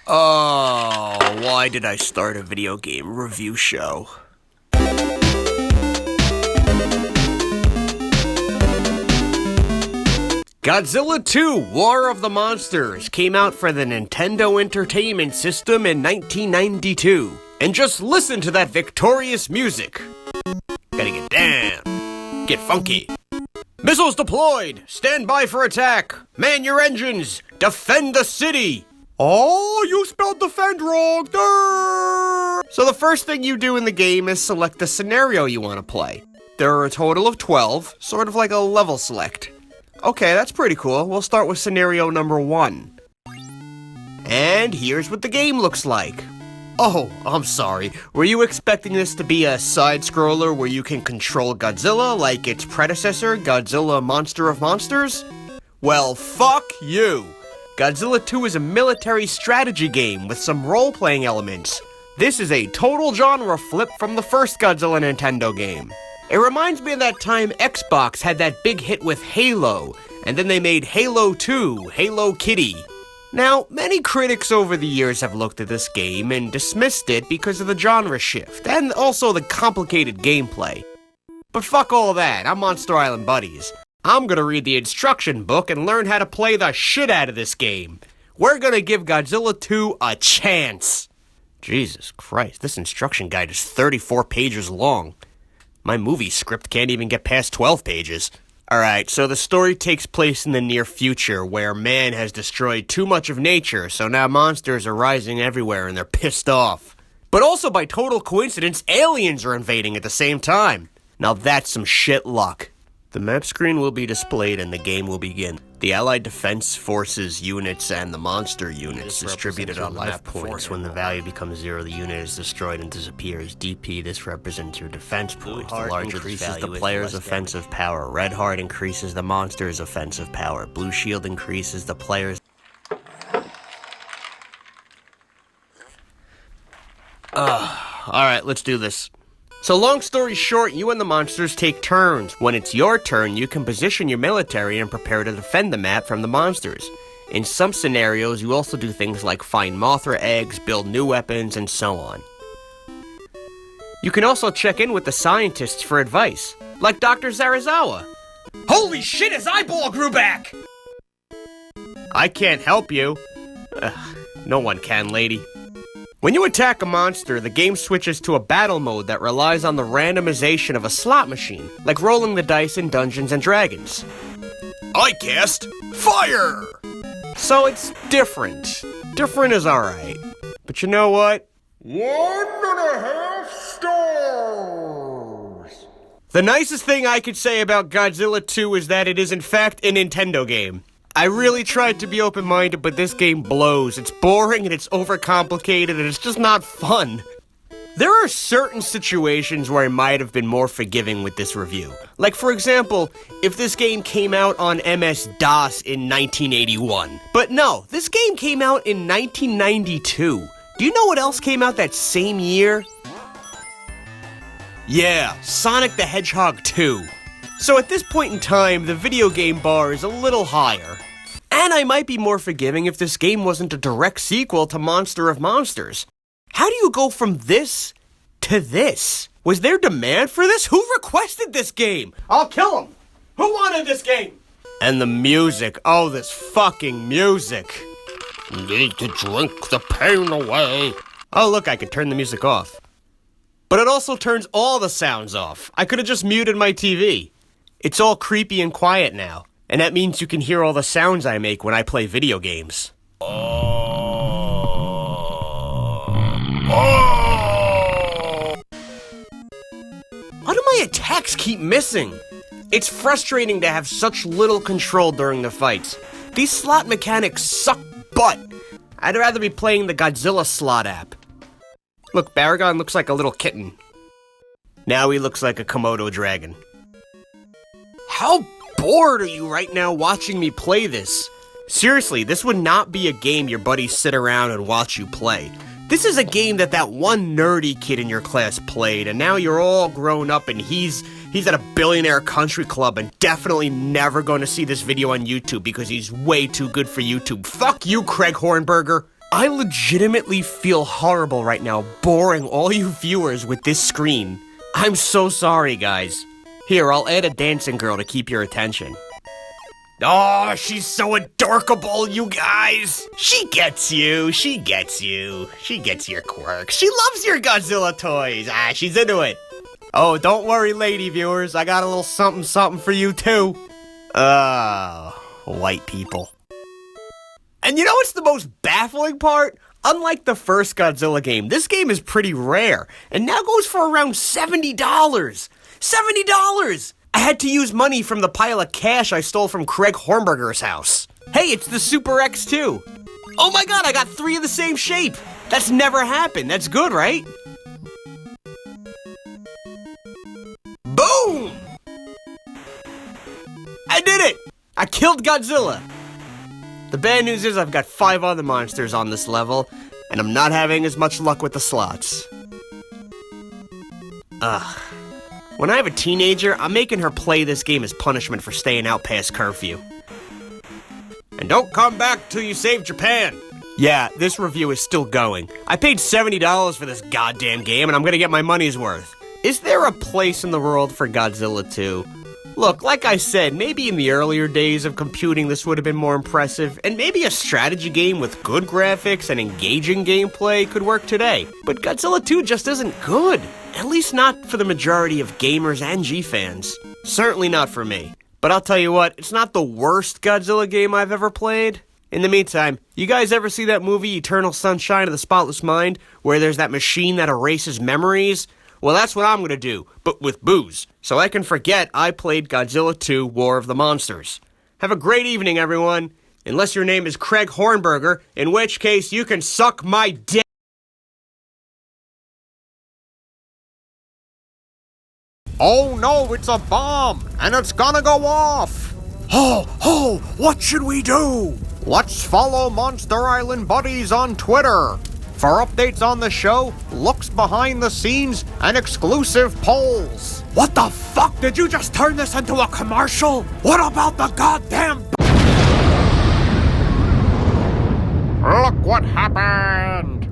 Oh, why did I start a video game review show? Godzilla 2 War of the Monsters came out for the Nintendo Entertainment System in 1992. And just listen to that victorious music. Gotta get down. Get funky. Missiles deployed! Stand by for attack! Man your engines! Defend the city! Oh, you spelled defend wrong! Durr! So the first thing you do in the game is select the scenario you want to play. There are a total of 12, sort of like a level select. Okay, that's pretty cool. We'll start with scenario number 1. And here's what the game looks like. Oh, I'm sorry. Were you expecting this to be a side-scroller where you can control Godzilla like its predecessor, Godzilla Monster of Monsters? Well, fuck you! Godzilla 2 is a military strategy game with some role-playing elements. This is a total genre flip from the first Godzilla Nintendo game. It reminds me of that time Xbox had that big hit with Halo, and then they made Halo 2, Halo Kitty. Now, many critics over the years have looked at this game and dismissed it because of the genre shift, and also the complicated gameplay. But fuck all that, I'm Monster Island Buddies. I'm gonna read the instruction book and learn how to play the shit out of this game. We're gonna give Godzilla 2 a chance. Jesus Christ, this instruction guide is 34 pages long. My movie script can't even get past 12 pages. Alright, so the story takes place in the near future, where man has destroyed too much of nature, so now monsters are rising everywhere and they're pissed off. But also by total coincidence, aliens are invading at the same time. Now that's some shit luck. The map screen will be displayed and the game will begin. The Allied Defense Forces units and the monster units distributed on life points. When the value becomes 0, the unit is destroyed and disappears. DP, this represents your defense points. The larger increases the player's offensive power. Red heart increases the monster's offensive power. Blue shield increases the player's... Alright, let's do this. So long story short, you and the monsters take turns. When it's your turn, you can position your military and prepare to defend the map from the monsters. In some scenarios, you also do things like find Mothra eggs, build new weapons, and so on. You can also check in with the scientists for advice, like Dr. Zarazawa. Holy shit, his eyeball grew back! I can't help you. No one can, lady. When you attack a monster, the game switches to a battle mode that relies on the randomization of a slot machine, like rolling the dice in Dungeons & Dragons. I cast fire! So it's different. Different is alright. But you know what? 1.5 stars! The nicest thing I could say about Godzilla 2 is that it is in fact a Nintendo game. I really tried to be open-minded, but this game blows. It's boring and it's overcomplicated and it's just not fun. There are certain situations where I might have been more forgiving with this review. Like, for example, if this game came out on MS-DOS in 1981. But no, this game came out in 1992. Do you know what else came out that same year? Yeah, Sonic the Hedgehog 2. So at this point in time, the video game bar is a little higher. And I might be more forgiving if this game wasn't a direct sequel to Monster of Monsters. How do you go from this to this? Was there demand for this? Who requested this game? I'll kill him! Who wanted this game? And the music. Oh, this fucking music. Need to drink the pain away. Oh, look, I can turn the music off. But it also turns all the sounds off. I could have just muted my TV. It's all creepy and quiet now, and that means you can hear all the sounds I make when I play video games. Why do my attacks keep missing? It's frustrating to have such little control during the fights. These slot mechanics suck butt. I'd rather be playing the Godzilla slot app. Look, Baragon looks like a little kitten. Now he looks like a Komodo dragon. How bored are you right now watching me play this? Seriously, this would not be a game your buddies sit around and watch you play. This is a game that one nerdy kid in your class played, and now you're all grown up and he's at a billionaire country club and definitely never going to see this video on YouTube because he's way too good for YouTube. Fuck you, Craig Hornberger. I legitimately feel horrible right now, boring all you viewers with this screen. I'm so sorry, guys. Here, I'll add a dancing girl to keep your attention. Oh, she's so adorkable, you guys! She gets you, she gets you. She gets your quirks. She loves your Godzilla toys. She's into it. Oh, don't worry, lady viewers. I got a little something for you, too. White people. And you know what's the most baffling part? Unlike the first Godzilla game, this game is pretty rare, and now goes for around $70. $70! I had to use money from the pile of cash I stole from Craig Hornberger's house. Hey, it's the Super X2. Oh my god, I got 3 of the same shape. That's never happened. That's good, right? Boom! I did it! I killed Godzilla. The bad news is I've got 5 other monsters on this level, and I'm not having as much luck with the slots. When I have a teenager, I'm making her play this game as punishment for staying out past curfew. And don't come back till you save Japan. Yeah, this review is still going. I paid $70 for this goddamn game, and I'm gonna get my money's worth. Is there a place in the world for Godzilla 2? Look, like I said, maybe in the earlier days of computing this would have been more impressive, and maybe a strategy game with good graphics and engaging gameplay could work today. But Godzilla 2 just isn't good. At least not for the majority of gamers and G-fans. Certainly not for me. But I'll tell you what, it's not the worst Godzilla game I've ever played. In the meantime, you guys ever see that movie Eternal Sunshine of the Spotless Mind, where there's that machine that erases memories? Well, that's what I'm gonna do, but with booze, so I can forget I played Godzilla 2 War of the Monsters. Have a great evening, everyone. Unless your name is Craig Hornberger, in which case you can suck my dick. Oh no, it's a bomb, and it's gonna go off! Ho, what should we do? Let's follow Monster Island Buddies on Twitter for updates on the show, looks behind the scenes, and exclusive polls. What the fuck? Did you just turn this into a commercial? What about the goddamn... Look what happened!